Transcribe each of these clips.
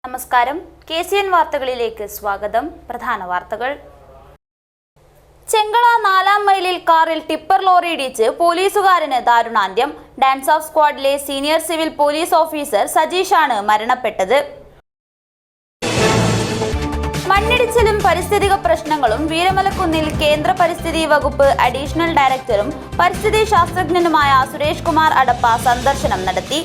നമസ്കാരം. KCN വാർത്തകളിലേക്ക് സ്വാഗതം. പ്രധാന വാർത്തകൾ. ചെങ്കള 4-ാം മൈലിൽ കാറിൽ ടിപ്പർ ലോറി ഇടിച്ച് പോലീസുകാരന് ദാരുണാന്ത്യം. ഡാൻസ് ഓഫ് സ്ക്വാഡിലെ സീനിയർ സിവിൽ പോലീസ് ഓഫീസർ സജീഷാണ് മരണപ്പെട്ടത്. മണ്ണിടിച്ചിലും പരിസ്ഥിതിക പ്രശ്നങ്ങളും വീരമലക്കുന്നിൽ കേന്ദ്ര പരിസ്ഥിതി വകുപ്പ് അഡീഷണൽ ഡയറക്ടറും പരിസ്ഥിതി ശാസ്ത്രജ്ഞനുമായ സുരേഷ് കുമാർ അടപ്പ സന്ദർശനം നടത്തി.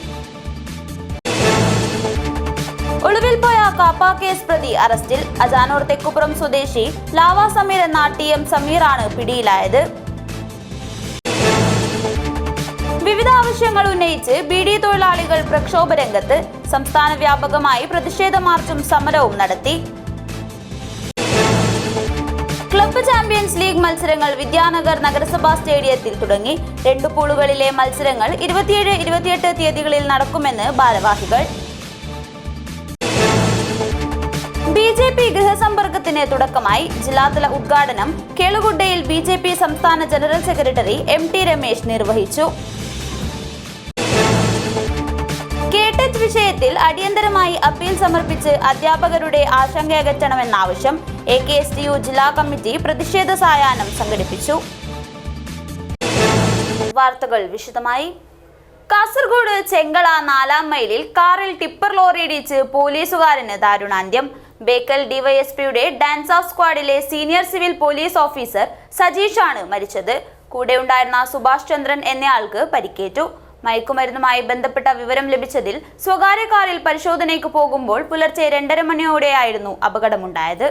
ഒളിവിൽ പോയ കാപ്പ കേസ് പ്രതി അറസ്റ്റിൽ. അജാനൂർ തെക്കുപുറം സ്വദേശി ലാവ സമീർ എന്ന TM സമീറാണ് പിടിയിലായത്. വിവിധ ആവശ്യങ്ങൾ ഉന്നയിച്ച് BD തൊഴിലാളികൾ പ്രക്ഷോഭ രംഗത്ത്. സംസ്ഥാന വ്യാപകമായി പ്രതിഷേധ മാർച്ചും സമരവും നടത്തി. ക്ലബ്ബ് ചാമ്പ്യൻസ് ലീഗ് മത്സരങ്ങൾ വിദ്യാനഗർ നഗരസഭാ സ്റ്റേഡിയത്തിൽ തുടങ്ങി. 2 പൂളുകളിലെ മത്സരങ്ങൾ 27-28 തീയതികളിൽ നടക്കുമെന്ന് ഭാരവാഹികൾ. BJP ഗൃഹസമ്പർക്കത്തിന് തുടക്കമായി. ജില്ലാതല ഉദ്ഘാടനം കേളുഗുഡയിൽ BJP സംസ്ഥാന ജനറൽ സെക്രട്ടറി MT രമേശ് നിർവഹിച്ചു. കേടെറ്റ് വിഷയത്തിൽ അടിയന്തരമായി അപ്പീൽ സമർപ്പിച്ച് അധ്യാപകരുടെ ആശങ്കയകറ്റണമെന്ന ആവശ്യം. AKSTU ജില്ലാ കമ്മിറ്റി പ്രതിഷേധ സായാഹ്നം സംഘടിപ്പിച്ചു. വാർത്തകൾ വിശദമായി. കാസർഗോഡ് ചെങ്കള 4-ാം മൈലിൽ കാറിൽ ടിപ്പർ ലോറി ഇടിച്ച് പോലീസുകാരന് ദാരുണാന്ത്യം. ബേക്കൽ DYSPയുടെ ഡാൻസ് ഓഫ് സ്ക്വാഡിലെ സീനിയർ സിവിൽ പോലീസ് ഓഫീസർ സജീഷാണ് മരിച്ചത്. കൂടെയുണ്ടായിരുന്ന സുഭാഷ് ചന്ദ്രൻ എന്നയാൾക്ക് പരിക്കേറ്റു. മയക്കുമരുന്നുമായി ബന്ധപ്പെട്ട വിവരം ലഭിച്ചതിൽ സ്വകാര്യ കാറിൽ പരിശോധനയ്ക്ക് പോകുമ്പോൾ പുലർച്ചെ 2:30 മണിയോടെയായിരുന്നു അപകടമുണ്ടായത്.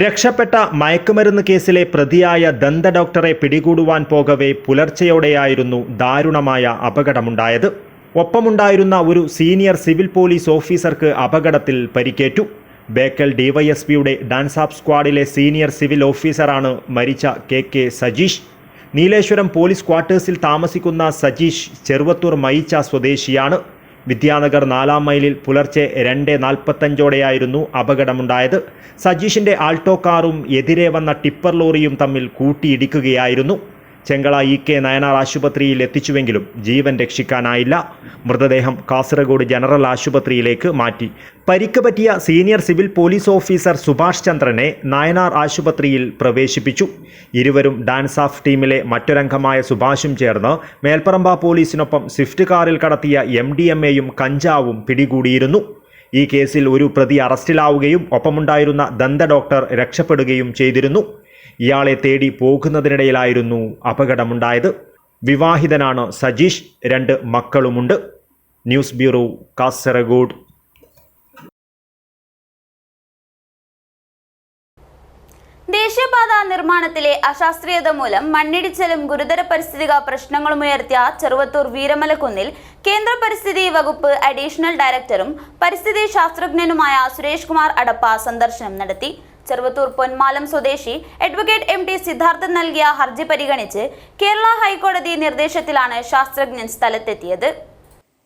രക്ഷപ്പെട്ട മയക്കുമരുന്ന് കേസിലെ പ്രതിയായ ദന്ത ഡോക്ടറെ പിടികൂടുവാൻ പോകവേ പുലർച്ചെയോടെയായിരുന്നു ദാരുണമായ അപകടമുണ്ടായത്. ഒപ്പമുണ്ടായിരുന്ന ഒരു സീനിയർ സിവിൽ പോലീസ് ഓഫീസർക്ക് അപകടത്തിൽ പരിക്കേറ്റു. ബേക്കൽ DYSPയുടെ ഡാൻസ് ഓഫ് സ്ക്വാഡിലെ സീനിയർ സിവിൽ ഓഫീസറാണ് മരിച്ച KK സജീഷ്. നീലേശ്വരം പോലീസ് ക്വാർട്ടേഴ്സിൽ താമസിക്കുന്ന സജീഷ് ചെറുവത്തൂർ മയിച്ച സ്വദേശിയാണ്. വിദ്യാനഗർ 4-ാം മൈലിൽ പുലർച്ചെ 2:45 അപകടമുണ്ടായത്. സജീഷിൻ്റെ ആൾട്ടോ കാറും എതിരെ വന്ന ടിപ്പർ ലോറിയും തമ്മിൽ കൂട്ടിയിടിക്കുകയായിരുന്നു. ചെങ്കള EK നയനാർ ആശുപത്രിയിൽ എത്തിച്ചുവെങ്കിലും ജീവൻ രക്ഷിക്കാനായില്ല. മൃതദേഹം കാസർഗോഡ് ജനറൽ ആശുപത്രിയിലേക്ക് മാറ്റി. പരിക്ക് പറ്റിയ senior civil police officer Subhash ചന്ദ്രനെ നയനാർ ആശുപത്രിയിൽ പ്രവേശിപ്പിച്ചു. ഇരുവരും ഡാൻസ് ഓഫ് ടീമിലെ മറ്റൊരംഗമായ സുഭാഷും ചേർന്ന് മേൽപ്പറമ്പ പോലീസിനൊപ്പം സ്വിഫ്റ്റ് കാറിൽ കടത്തിയ MDMAയും കഞ്ചാവും പിടികൂടിയിരുന്നു. ഈ കേസിൽ ഒരു പ്രതി അറസ്റ്റിലാവുകയും ഒപ്പമുണ്ടായിരുന്ന ദന്ത ഡോക്ടർ രക്ഷപ്പെടുകയും ചെയ്തിരുന്നു. ഇയാളെ തേടി പോകുന്നതിനിടയിലായിരുന്നു അപകടമുണ്ടായത്. വിവാഹിതനാണ് സജീഷ്. 2 മക്കളുമുണ്ട്. News bureau, Kasaragod. ദേശീയപാത നിർമ്മാണത്തിലെ അശാസ്ത്രീയത മൂലം മണ്ണിടിച്ചിലും ഗുരുതര പരിസ്ഥിതിക പ്രശ്നങ്ങളും ഉയർത്തിയ ചെറുവത്തൂർ വീരമലക്കുന്നിൽ കേന്ദ്ര പരിസ്ഥിതി വകുപ്പ് അഡീഷണൽ ഡയറക്ടറും പരിസ്ഥിതി ശാസ്ത്രജ്ഞനുമായ സുരേഷ് കുമാർ അടപ്പ സന്ദർശനം നടത്തി. ചെറുവത്തൂർ പൊന്മാലം സ്വദേശി അഡ്വക്കേറ്റ് MT സിദ്ധാർത്ഥൻ നൽകിയ ഹർജി പരിഗണിച്ച് കേരള ഹൈക്കോടതി നിർദ്ദേശത്തിലാണ് ശാസ്ത്രജ്ഞൻ സ്ഥലത്തെത്തിയത്.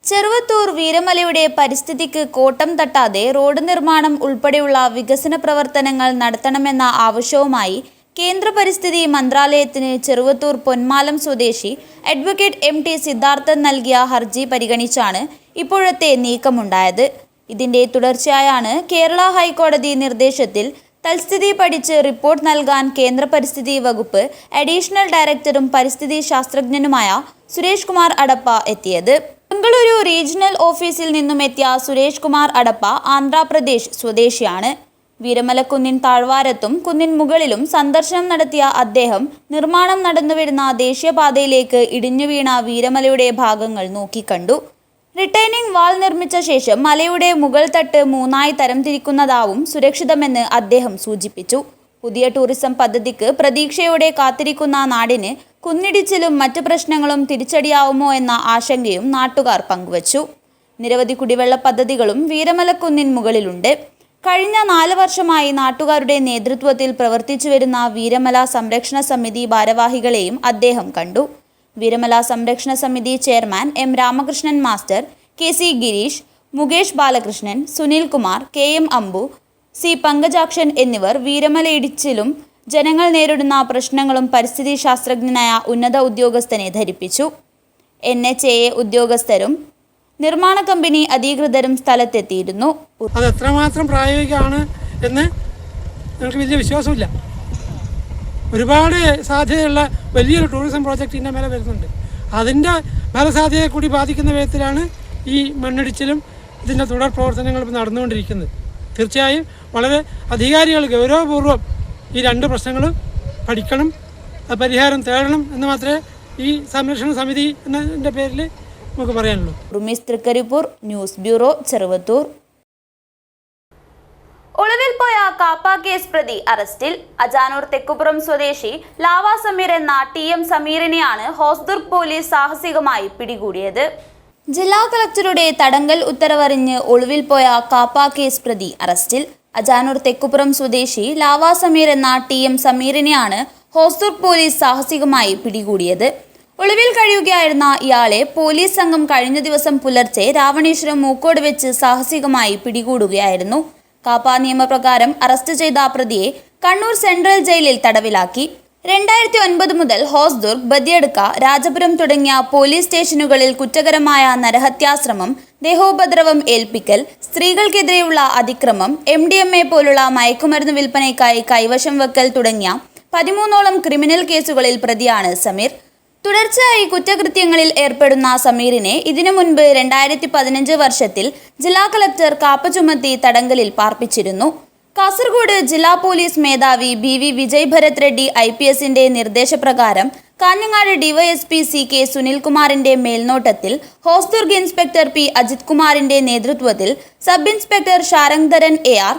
ചെറുവത്തൂർ വീരമലയുടെ പരിസ്ഥിതിക്ക് കോട്ടം തട്ടാതെ റോഡ് നിർമ്മാണം ഉൾപ്പെടെയുള്ള വികസന പ്രവർത്തനങ്ങൾ നടത്തണമെന്ന ആവശ്യവുമായി കേന്ദ്ര പരിസ്ഥിതി മന്ത്രാലയത്തിന് ചെറുവത്തൂർ പൊന്മാലം സ്വദേശി അഡ്വക്കേറ്റ് MT സിദ്ധാർത്ഥൻ നൽകിയ ഹർജി പരിഗണിച്ചാണ് ഇപ്പോഴത്തെ നീക്കമുണ്ടായത്. ഇതിന്റെ തുടർച്ചയായാണ് കേരള ഹൈക്കോടതി നിർദ്ദേശത്തിൽ തൽസ്ഥിതി പഠിച്ച് റിപ്പോർട്ട് നൽകാൻ കേന്ദ്ര പരിസ്ഥിതി വകുപ്പ് അഡീഷണൽ ഡയറക്ടറും പരിസ്ഥിതി ശാസ്ത്രജ്ഞനുമായ സുരേഷ് കുമാർ അടപ്പ എത്തിയത്. ബംഗളൂരു റീജിയണൽ ഓഫീസിൽ നിന്നും എത്തിയ സുരേഷ് കുമാർ അടപ്പ ആന്ധ്രാപ്രദേശ് സ്വദേശിയാണ്. വീരമലക്കുന്നിൻ താഴ്വാരത്തും കുന്നിൻ മുകളിലും സന്ദർശനം നടത്തിയ അദ്ദേഹം നിർമ്മാണം നടന്നുവരുന്ന ദേശീയപാതയിലേക്ക് ഇടിഞ്ഞു വീണ വീരമലയുടെ ഭാഗങ്ങൾ നോക്കിക്കണ്ടു. റിട്ടൈനിങ് വാൾ നിർമ്മിച്ച ശേഷം മലയുടെ മുകൾ തട്ട് 3ആയി തരംതിരിക്കുന്നതാവും സുരക്ഷിതമെന്ന് അദ്ദേഹം സൂചിപ്പിച്ചു. പുതിയ ടൂറിസം പദ്ധതിക്ക് പ്രതീക്ഷയോടെ കാത്തിരിക്കുന്ന നാടിന് കുന്നിടിച്ചിലും മറ്റ് പ്രശ്നങ്ങളും തിരിച്ചടിയാവുമോ എന്ന ആശങ്കയും നാട്ടുകാർ പങ്കുവച്ചു. നിരവധി കുടിവെള്ള പദ്ധതികളും വീരമലക്കുന്നിൻ മുകളിലുണ്ട്. കഴിഞ്ഞ 4 വർഷമായി നാട്ടുകാരുടെ നേതൃത്വത്തിൽ പ്രവർത്തിച്ചു വരുന്ന വീരമല സംരക്ഷണ സമിതി ഭാരവാഹികളെയും അദ്ദേഹം കണ്ടു. വീരമല സംരക്ഷണ സമിതി chairman M Ramakrishnan master, KC Girish, Mukesh Balakrishnan, Sunil Kumar, KM അമ്പു, C പങ്കജാക്ഷൻ എന്നിവർ വീരമല ഇടിച്ചിലും ജനങ്ങൾ നേരിടുന്ന പ്രശ്നങ്ങളും പരിസ്ഥിതി ശാസ്ത്രജ്ഞനായ ഉന്നത ഉദ്യോഗസ്ഥനെ ധരിപ്പിച്ചു. NHAA ഉദ്യോഗസ്ഥരും നിർമ്മാണ കമ്പനി അധികൃതരും സ്ഥലത്തെത്തിയിരുന്നു. അത് എത്രമാത്രം പ്രായോഗികമാണ് എന്ന് ഞങ്ങൾക്ക് വലിയ വിശ്വാസമില്ല. ഒരുപാട് സാധ്യതയുള്ള വലിയൊരു ടൂറിസം പ്രോജക്റ്റ് ഇതിൻ്റെ മേലെ വരുന്നുണ്ട്. അതിൻ്റെ ഫലസാധ്യതയെ കൂടി ബാധിക്കുന്ന വിധത്തിലാണ് ഈ മണ്ണിടിച്ചിലും ഇതിൻ്റെ തുടർ പ്രവർത്തനങ്ങളും നടന്നുകൊണ്ടിരിക്കുന്നത്. തീർച്ചയായും വളരെ അധികാരികൾ ഗൗരവപൂർവ്വം ഈ രണ്ട് പ്രശ്നങ്ങളും പഠിക്കണം, പരിഹാരം തേടണം എന്ന് മാത്രമേ ഈ സംരക്ഷണ സമിതി എന്നതിൻ്റെ പേരിൽ നമുക്ക് പറയാനുള്ളൂ. റുമീസ് തൃക്കരിപ്പൂർ, ന്യൂസ് ബ്യൂറോ, ചെറുവത്തൂർ. ഒളിവിൽ പോയ കാപ്പ കേസ് പ്രതി അറസ്റ്റിൽ. അജാനൂർ തെക്കുപുറം സ്വദേശി ലാവ സമീർ എന്ന TM സമീറിനെയാണ് ഹോസ്ദുർഗ് പോലീസ് സാഹസികമായി പിടികൂടിയത്. ജില്ലാ കളക്ടറുടെ തടങ്കൽ ഉത്തരവറിഞ്ഞ് ഒളിവിൽ പോയ കാപ്പ കേസ് പ്രതി അറസ്റ്റിൽ. അജാനൂർ തെക്കുപുറം സ്വദേശി ലാവ സമീർ എന്ന TM സമീറിനെയാണ് ഹോസ്ദുർഗ് പോലീസ് സാഹസികമായി പിടികൂടിയത്. ഒളിവിൽ കഴിയുകയായിരുന്ന ഇയാളെ പോലീസ് സംഘം കഴിഞ്ഞ ദിവസം പുലർച്ചെ രാവണേശ്വരം മൂക്കോട് വെച്ച് സാഹസികമായി പിടികൂടുകയായിരുന്നു. കാപ്പ നിയമപ്രകാരം അറസ്റ്റ് ചെയ്ത പ്രതിയെ കണ്ണൂർ സെൻട്രൽ ജയിലിൽ തടവിലാക്കി. 2009 മുതൽ ഹോസ്ദുർഗ്, ബദിയടുക്ക, രാജപുരം തുടങ്ങിയ പോലീസ് സ്റ്റേഷനുകളിൽ കുറ്റകരമായ നരഹത്യാശ്രമം, ദേഹോപദ്രവം ഏൽപ്പിക്കൽ, സ്ത്രീകൾക്കെതിരെയുള്ള അതിക്രമം, MDMA പോലുള്ള മയക്കുമരുന്ന് വിൽപ്പനയ്ക്കായി കൈവശം വെക്കൽ തുടങ്ങിയ 13ഓളം ക്രിമിനൽ കേസുകളിൽ പ്രതിയാണ് സമീർ. തുടർച്ചയായി കുറ്റകൃത്യങ്ങളിൽ ഏർപ്പെടുന്ന സമീറിനെ ഇതിനു മുൻപ് 2015 വർഷത്തിൽ ജില്ലാ കളക്ടർ കാപ്പ ചുമത്തി തടങ്കലിൽ പാർപ്പിച്ചിരുന്നു. കാസർഗോഡ് ജില്ലാ പോലീസ് മേധാവി BV വിജയ് ഭരത് റെഡ്ഡി IPSന്റെ നിർദ്ദേശപ്രകാരം കാഞ്ഞങ്ങാട് DYSP CK സുനിൽകുമാറിന്റെ മേൽനോട്ടത്തിൽ ഹോസ്ദുർഗ് ഇൻസ്പെക്ടർ P അജിത് കുമാറിന്റെ നേതൃത്വത്തിൽ sub inspector Sharangadharan AR,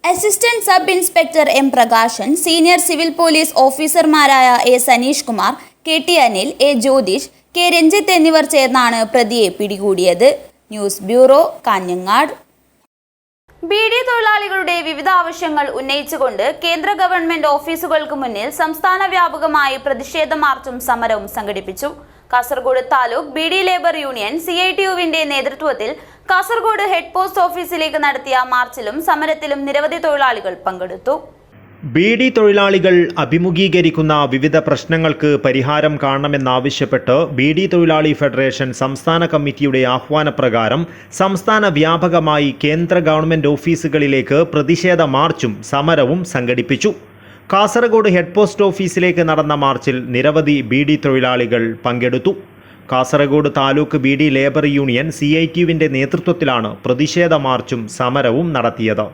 assistant sub inspector M Prakashan, senior civil police ഓഫീസർമാരായ A Saneesh Kumar, KT Anil, A Jyothish, K Ranjith എന്നിവർ ചേർന്നാണ് പ്രതിയെ പിടികൂടിയത്. News bureau, Kanhangad. ബീഡി തൊഴിലാളികളുടെ വിവിധ ആവശ്യങ്ങൾ ഉന്നയിച്ചുകൊണ്ട് കേന്ദ്ര ഗവൺമെന്റ് ഓഫീസുകൾക്ക് മുന്നിൽ സംസ്ഥാന വ്യാപകമായി പ്രതിഷേധ മാർച്ചും സമരവും സംഘടിപ്പിച്ചു. കാസർഗോഡ് താലൂക്ക് ബീഡി ലേബർ യൂണിയൻ CITUവിന്റെ നേതൃത്വത്തിൽ കാസർഗോഡ് ഹെഡ് പോസ്റ്റ് ഓഫീസിലേക്ക് നടത്തിയ മാർച്ചിലും സമരത്തിലും നിരവധി തൊഴിലാളികൾ പങ്കെടുത്തു. ബീഡി തൊഴിലാളികൾ അഭിമുഖീകരിക്കുന്ന വിവിധ പ്രശ്നങ്ങൾക്ക് പരിഹാരം കാണണമെന്നാവശ്യപ്പെട്ട് ബീഡി തൊഴിലാളി ഫെഡറേഷൻ സംസ്ഥാന കമ്മിറ്റിയുടെ ആഹ്വാനപ്രകാരം സംസ്ഥാന വ്യാപകമായി കേന്ദ്ര ഗവൺമെൻറ് ഓഫീസുകളിലേക്ക് പ്രതിഷേധ മാർച്ചും സമരവും സംഘടിപ്പിച്ചു. കാസർഗോഡ് ഹെഡ് പോസ്റ്റ് ഓഫീസിലേക്ക് നടന്ന മാർച്ചിൽ നിരവധി ബീഡി തൊഴിലാളികൾ പങ്കെടുത്തു. കാസർഗോഡ് താലൂക്ക് ബീഡി ലേബർ യൂണിയൻ CITUവിൻ്റെ നേതൃത്വത്തിലാണ് പ്രതിഷേധ മാർച്ചും സമരവും നടത്തിയത്.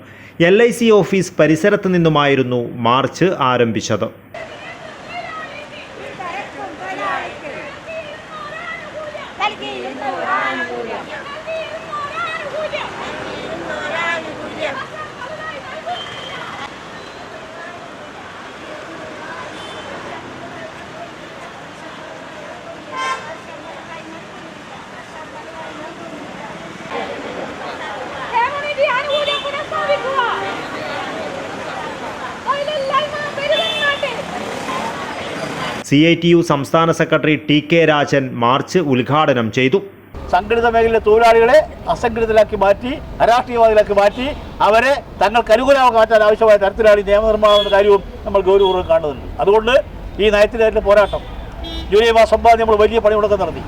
LIC ഓഫീസ് പരിസരത്ത് നിന്നുമായിരുന്നു മാർച്ച് ആരംഭിച്ചത്. CITU സംസ്ഥാന സെക്രട്ടറി TK രാജൻ മാർച്ച് ഉദ്ഘാടനം ചെയ്തു. സംഘടിത മേഖലയിലെ തൊഴിലാളികളെ അസംഘടിതരാക്കി മാറ്റി, അരാഷ്ട്രീയവാദികളാക്കി മാറ്റി അവരെ തങ്ങൾക്ക് അനുകൂലമായി മാറ്റാൻ ആവശ്യമായ തരത്തിലാണ് ഈ നിയമനിർമ്മാണം എന്ന കാര്യവും നമ്മൾ ഗൗരവപൂർവ്വം കാണുന്നുണ്ട്. അതുകൊണ്ട് ഈ നയത്തിനായിട്ടുള്ള പോരാട്ടം ജൂലൈ മാസം 9 നമ്മൾ വലിയ പണിമുടക്കം നടത്തി.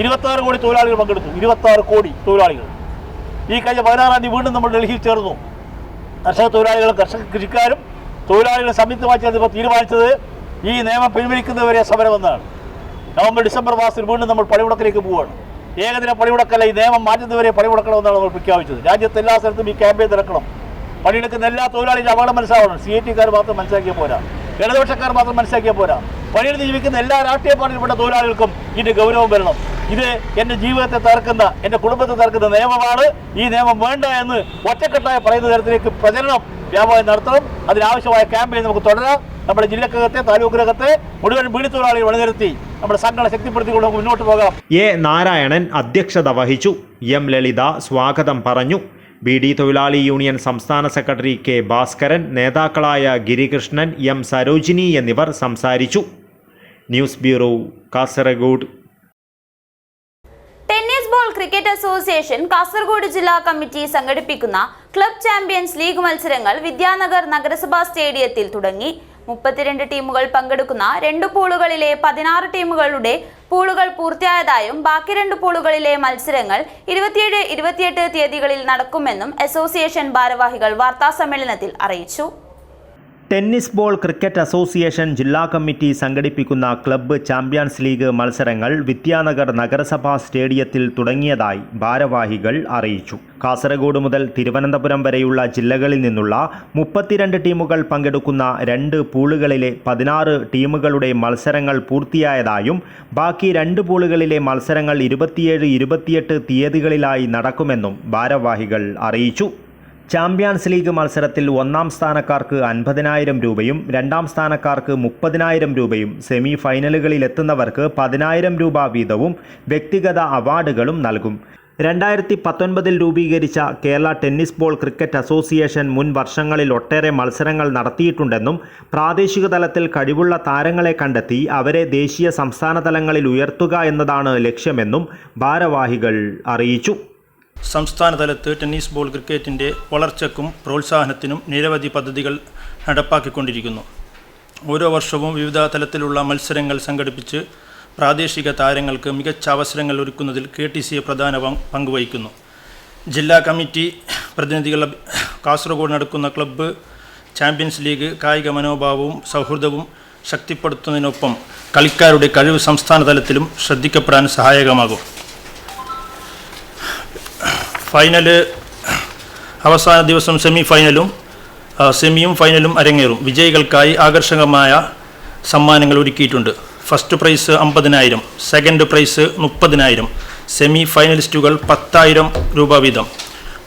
26 കോടി തൊഴിലാളികൾ പങ്കെടുത്തു. 26 കോടി തൊഴിലാളികൾ. ഈ കഴിഞ്ഞ 16-ാം തീയതി വീണ്ടും നമ്മൾ ഡൽഹിയിൽ ചേർന്നു. കർഷക തൊഴിലാളികളും കൃഷിക്കാരും തൊഴിലാളികളും സംയുക്തമായി ചേർന്നപ്പോൾ തീരുമാനിച്ചത് ഈ നിയമം പിൻവലിക്കുന്നവരെ സമരമെന്നാണ്. നവംബർ ഡിസംബർ മാസത്തിൽ വീണ്ടും നമ്മൾ പണിമുടക്കിലേക്ക് പോവുകയാണ്. ഏകദിന പണിമുടക്കല്ല, ഈ നിയമം മാറ്റുന്നവരെ പണിമുടക്കണമെന്നാണ് നമ്മൾ പ്രഖ്യാപിച്ചത്. രാജ്യത്ത് എല്ലാ സ്ഥലത്തും ഈ ക്യാമ്പയിൻ നടക്കണം. പണിയെടുക്കുന്ന എല്ലാ തൊഴിലാളികളും അപകടം മനസ്സിലാവണം. CITക്കാർ മാത്രം മനസ്സിലാക്കിയാൽ പോരാ, ഇടതുപക്ഷക്കാർ മാത്രം മനസ്സിലാക്കിയാൽ പോരാ. പണിയെടുത്ത് ജീവിക്കുന്ന എല്ലാ രാഷ്ട്രീയ പാർട്ടിയിൽപ്പെട്ട തൊഴിലാളികൾക്കും ഇതിൻ്റെ ഗൗരവം വരണം. ഇത് എൻ്റെ ജീവിതത്തെ തകർക്കുന്ന, എൻ്റെ കുടുംബത്തെ തകർക്കുന്ന നിയമമാണ്. ഈ നിയമം വേണ്ട എന്ന് ഒറ്റക്കെട്ടായി പറയുന്ന തരത്തിലേക്ക് പ്രചരണം വ്യാപകം നടത്തണം. അതിനാവശ്യമായ ക്യാമ്പയിൻ നമുക്ക് തുടരാം. നമ്മുടെ ജില്ലക്കകത്തെ, താലൂക്കിനകത്തെ മുഴുവൻ ബീഡി തൊഴിലാളികൾ അണിനിരത്തി നമ്മുടെ സംഘടന ശക്തിപ്പെടുത്തിക്കൊണ്ട് നമുക്ക് മുന്നോട്ട് പോകാം. A നാരായണൻ അധ്യക്ഷത വഹിച്ചു. M ലളിത സ്വാഗതം പറഞ്ഞു. ബീഡി തൊഴിലാളി യൂണിയൻ സംസ്ഥാന സെക്രട്ടറി K ഭാസ്കരൻ, നേതാക്കളായ ഗിരികൃഷ്ണൻ, M സരോജിനി എന്നിവർ സംസാരിച്ചു. News bureau, Kasaragod. Tennis ball cricket association Kasaragod ജില്ലാ കമ്മിറ്റി സംഘടിപ്പിക്കുന്ന ക്ലബ് ചാമ്പ്യൻസ് ലീഗ് മത്സരങ്ങൾ വിദ്യാനഗർ നഗരസഭാ സ്റ്റേഡിയത്തിൽ തുടങ്ങി. 32 ടീമുകൾ പങ്കെടുക്കുന്ന 2 പൂളുകളിലെ 16 ടീമുകളുടെ പൂളുകൾ പൂർത്തിയായതായും ബാക്കി 2 പൂളുകളിലെ മത്സരങ്ങൾ 27, 28 തീയതികളിൽ നടക്കുമെന്നും അസോസിയേഷൻ ഭാരവാഹികൾ വാർത്താസമ്മേളനത്തിൽ അറിയിച്ചു. ടെന്നീസ് ബോൾ ക്രിക്കറ്റ് അസോസിയേഷൻ ജില്ലാ കമ്മിറ്റി സംഘടിപ്പിക്കുന്ന ക്ലബ്ബ് ചാമ്പ്യൻസ് ലീഗ് മത്സരങ്ങൾ വിദ്യാനഗർ നഗരസഭാ സ്റ്റേഡിയത്തിൽ തുടങ്ങിയതായി ഭാരവാഹികൾ അറിയിച്ചു. കാസർഗോഡ് മുതൽ തിരുവനന്തപുരം വരെയുള്ള ജില്ലകളിൽ നിന്നുള്ള 32 ടീമുകൾ പങ്കെടുക്കുന്ന 2 പൂളുകളിലെ 16 ടീമുകളുടെ മത്സരങ്ങൾ പൂർത്തിയായതായും ബാക്കി 2 പൂളുകളിലെ മത്സരങ്ങൾ 27, 28 തീയതികളിലായി നടക്കുമെന്നും ഭാരവാഹികൾ അറിയിച്ചു. ചാമ്പ്യൻസ് ലീഗ് മത്സരത്തിൽ 1ാം സ്ഥാനക്കാർക്ക് 50,000 രൂപയും 2ാം സ്ഥാനക്കാർക്ക് 30,000 രൂപയും സെമി ഫൈനലുകളിലെത്തുന്നവർക്ക് 10,000 രൂപ വീതവും വ്യക്തിഗത അവാർഡുകളും നൽകും. 2019 രൂപീകരിച്ച Kerala tennis ball cricket association മുൻ വർഷങ്ങളിൽ ഒട്ടേറെ മത്സരങ്ങൾ നടത്തിയിട്ടുണ്ടെന്നും പ്രാദേശിക തലത്തിൽ കഴിവുള്ള താരങ്ങളെ കണ്ടെത്തി അവരെ ദേശീയ സംസ്ഥാന തലങ്ങളിൽ ഉയർത്തുക എന്നതാണ് ലക്ഷ്യമെന്നും ഭാരവാഹികൾ അറിയിച്ചു. സംസ്ഥാന തലത്ത് ടെന്നീസ് ബോൾ ക്രിക്കറ്റിൻ്റെ വളർച്ചയ്ക്കും പ്രോത്സാഹനത്തിനും നിരവധി പദ്ധതികൾ നടപ്പാക്കിക്കൊണ്ടിരിക്കുന്നു. ഓരോ വർഷവും വിവിധ തലത്തിലുള്ള മത്സരങ്ങൾ സംഘടിപ്പിച്ച് പ്രാദേശിക താരങ്ങൾക്ക് മികച്ച അവസരങ്ങൾ ഒരുക്കുന്നതിൽ KTC പ്രധാന പങ്കുവഹിക്കുന്നു. ജില്ലാ കമ്മിറ്റി പ്രതിനിധികൾ കാസർഗോഡ് നടക്കുന്ന ക്ലബ്ബ് ചാമ്പ്യൻസ് ലീഗ് കായിക മനോഭാവവും സൗഹൃദവും ശക്തിപ്പെടുത്തുന്നതിനൊപ്പം കളിക്കാരുടെ കഴിവ് സംസ്ഥാന തലത്തിലും ശ്രദ്ധിക്കപ്പെടാൻ സഹായകമാകും. ഫൈനൽ അവസാന ദിവസം സെമിയും ഫൈനലും അരങ്ങേറും. വിജയികൾക്കായി ആകർഷകമായ സമ്മാനങ്ങൾ ഒരുക്കിയിട്ടുണ്ട്. First prize 50,000, second prize 30,000, semi ഫൈനലിസ്റ്റുകൾ 10,000 രൂപ വീതം.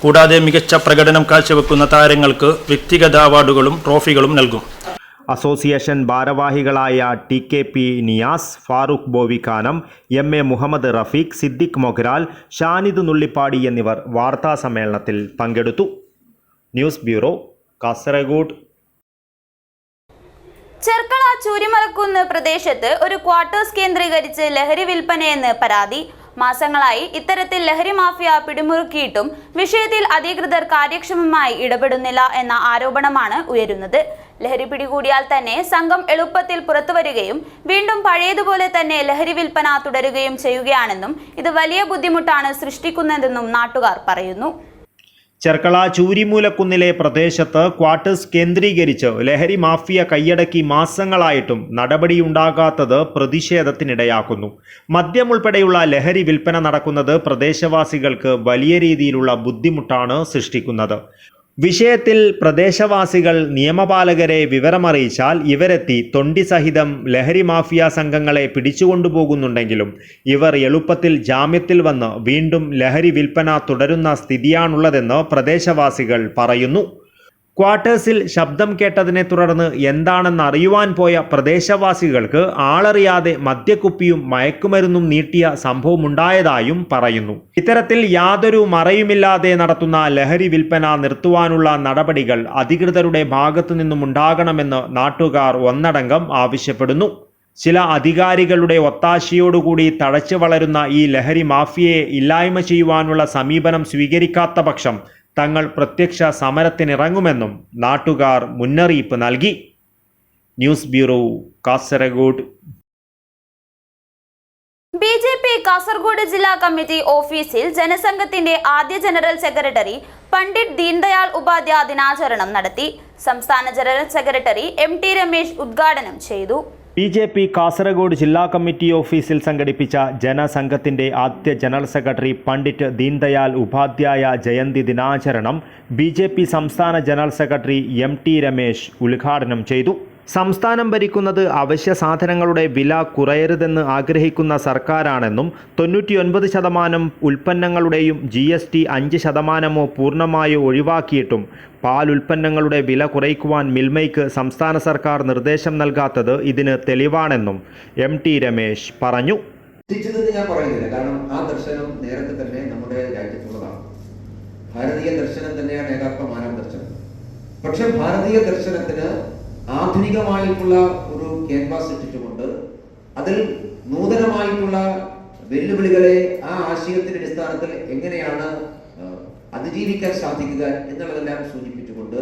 കൂടാതെ മികച്ച പ്രകടനം കാഴ്ചവെക്കുന്ന താരങ്ങൾക്ക് വ്യക്തിഗത അവാർഡുകളും ട്രോഫികളും നൽകും. അസോസിയേഷൻ ഭാരവാഹികളായ TKP നിയാസ്, ഫാറൂഖ് ബോവിക്കാനം, MA മുഹമ്മദ് റഫീഖ്, സിദ്ദിഖ് മൊഗ്രാൽ, ഷാനിദ് നുള്ളിപ്പാടി എന്നിവർ വാർത്താസമ്മേളനത്തിൽ പങ്കെടുത്തു. News bureau, Kasaragod. ചെർക്കള ചൂരിമലക്കുന്ന് പ്രദേശത്ത് ഒരു ക്വാർട്ടേഴ്സ് കേന്ദ്രീകരിച്ച് ലഹരി വിൽപ്പനയെന്ന് പരാതി. മാസങ്ങളായി ഇത്തരത്തിൽ ലഹരി മാഫിയ പിടിമുറുക്കിയിട്ടും വിഷയത്തിൽ അധികൃതർ കാര്യക്ഷമമായി ഇടപെടുന്നില്ല എന്ന ആരോപണമാണ് ഉയരുന്നത്. ലഹരി പിടികൂടിയാൽ തന്നെ സംഘം എളുപ്പത്തിൽ പുറത്തുവരികയും വീണ്ടും പഴയതുപോലെ തന്നെ ലഹരി വിൽപ്പന തുടരുകയും ചെയ്യുകയാണെന്നും ഇത് വലിയ ബുദ്ധിമുട്ടാണ് സൃഷ്ടിക്കുന്നതെന്നും നാട്ടുകാർ പറയുന്നു. ചെർക്കള ചൂരിമൂലക്കുന്നിലെ പ്രദേശത്ത് ക്വാർട്ടേഴ്സ് കേന്ദ്രീകരിച്ച് ലഹരി മാഫിയ കൈയടക്കി മാസങ്ങളായിട്ടും നടപടിയുണ്ടാകാത്തത് പ്രതിഷേധത്തിനിടയാക്കുന്നു. മദ്യം ഉൾപ്പെടെയുള്ള ലഹരി വിൽപ്പന നടക്കുന്നത് പ്രദേശവാസികൾക്ക് വലിയ രീതിയിലുള്ള ബുദ്ധിമുട്ടാണ് സൃഷ്ടിക്കുന്നത്. വിഷയത്തിൽ പ്രദേശവാസികൾ നിയമപാലകരെ വിവരമറിയിച്ചാൽ ഇവരെത്തി തൊണ്ടി സഹിതം ലഹരി മാഫിയ സംഘങ്ങളെ പിടിച്ചുകൊണ്ടുപോകുന്നുണ്ടെങ്കിലും ഇവർ എളുപ്പത്തിൽ ജാമ്യത്തിൽ വന്ന് വീണ്ടും ലഹരി വിൽപ്പന തുടരുന്ന സ്ഥിതിയാണുള്ളതെന്ന് പ്രദേശവാസികൾ പറയുന്നു. ക്വാർട്ടേഴ്സിൽ ശബ്ദം കേട്ടതിനെ തുടർന്ന് എന്താണെന്ന് അറിയുവാൻ പോയ പ്രദേശവാസികൾക്ക് ആളറിയാതെ മദ്യക്കുപ്പിയും മയക്കുമരുന്നും നീട്ടിയ സംഭവമുണ്ടായതായും പറയുന്നു. ഇത്തരത്തിൽ യാതൊരു മറയുമില്ലാതെ നടത്തുന്ന ലഹരി വിൽപ്പന നിർത്തുവാനുള്ള നടപടികൾ അധികൃതരുടെ ഭാഗത്തു നിന്നും ഉണ്ടാകണമെന്ന് നാട്ടുകാർ ഒന്നടങ്കം ആവശ്യപ്പെടുന്നു. ചില അധികാരികളുടെ ഒത്താശയോടുകൂടി തഴച്ചു വളരുന്ന ഈ ലഹരി മാഫിയയെ ഇല്ലായ്മ ചെയ്യുവാനുള്ള സമീപനം സ്വീകരിക്കാത്ത പക്ഷം തങ്ങൾ പ്രത്യക്ഷ സമരത്തിനിറങ്ങുമെന്നും നാട്ടുകാർ മുന്നറിയിപ്പ് നൽകി. News bureau, Kasaragod. BJP Kasaragod ജില്ലാ കമ്മിറ്റി ഓഫീസിൽ ജനസംഘത്തിന്റെ ആദ്യ ജനറൽ സെക്രട്ടറി പണ്ഡിറ്റ് ദീൻദയാൽ ഉപാധ്യായ ദിനാചരണം നടത്തി. സംസ്ഥാന ജനറൽ സെക്രട്ടറി MT രമേശ് ഉദ്ഘാടനം ചെയ്തു. BJP കാസർഗോഡ് ജില്ലാ കമ്മിറ്റി ഓഫീസിൽ സംഘടിപ്പിച്ച ജനസംഘത്തിന്റെ ആദ്യ ജനറൽ സെക്രട്ടറി പണ്ഡിറ്റ് ദീൻദയാൽ ഉപാധ്യായ ജയന്തി ദിനാചരണം BJP സംസ്ഥാന ജനറൽ സെക്രട്ടറി MT രമേശ് ഉദ്ഘാടനം ചെയ്തു. സംസ്ഥാനം ഭരിക്കുന്നത് അവശ്യ സാധനങ്ങളുടെ വില കുറയരുതെന്ന് ആഗ്രഹിക്കുന്ന സർക്കാരാണെന്നും 99% ഉൽപ്പന്നങ്ങളുടെയും GST 5% പൂർണ്ണമായി ഒഴിവാക്കിയിട്ടും പാൽ ഉൽപ്പന്നങ്ങളുടെ വില കുറയ്ക്കുവാൻ മിൽമയ്ക്ക് സംസ്ഥാന സർക്കാർ നിർദ്ദേശം നൽകാത്തത് ഇതിന് തെളിവാണെന്നും MT രമേശ് പറഞ്ഞു. ഞാൻ പറയുന്നില്ല, കാരണം ആ ദർശനം നേരത്തെ തന്നെ നമ്മുടെ രാജ്യത്തുള്ളതാണ്. ഭാരതീയ ദർശനം തന്നെയാണ് ഏകാത്മ മാനവ ദർശനം. പക്ഷെ ഭാരതീയ ദർശനത്തിന് ആധുനികമായിട്ടുള്ള ഒരു ക്യാൻവാസ് ഇട്ടിട്ടുമുണ്ട്. അതിൽ നൂതനമായിട്ടുള്ള വെല്ലുവിളികളെ ആ ആശയത്തിന്റെ അടിസ്ഥാനത്തിൽ എങ്ങനെയാണ് അതിജീവിക്കാൻ സാധിക്കുക എന്നുള്ളതെല്ലാം സൂചിപ്പിച്ചുകൊണ്ട്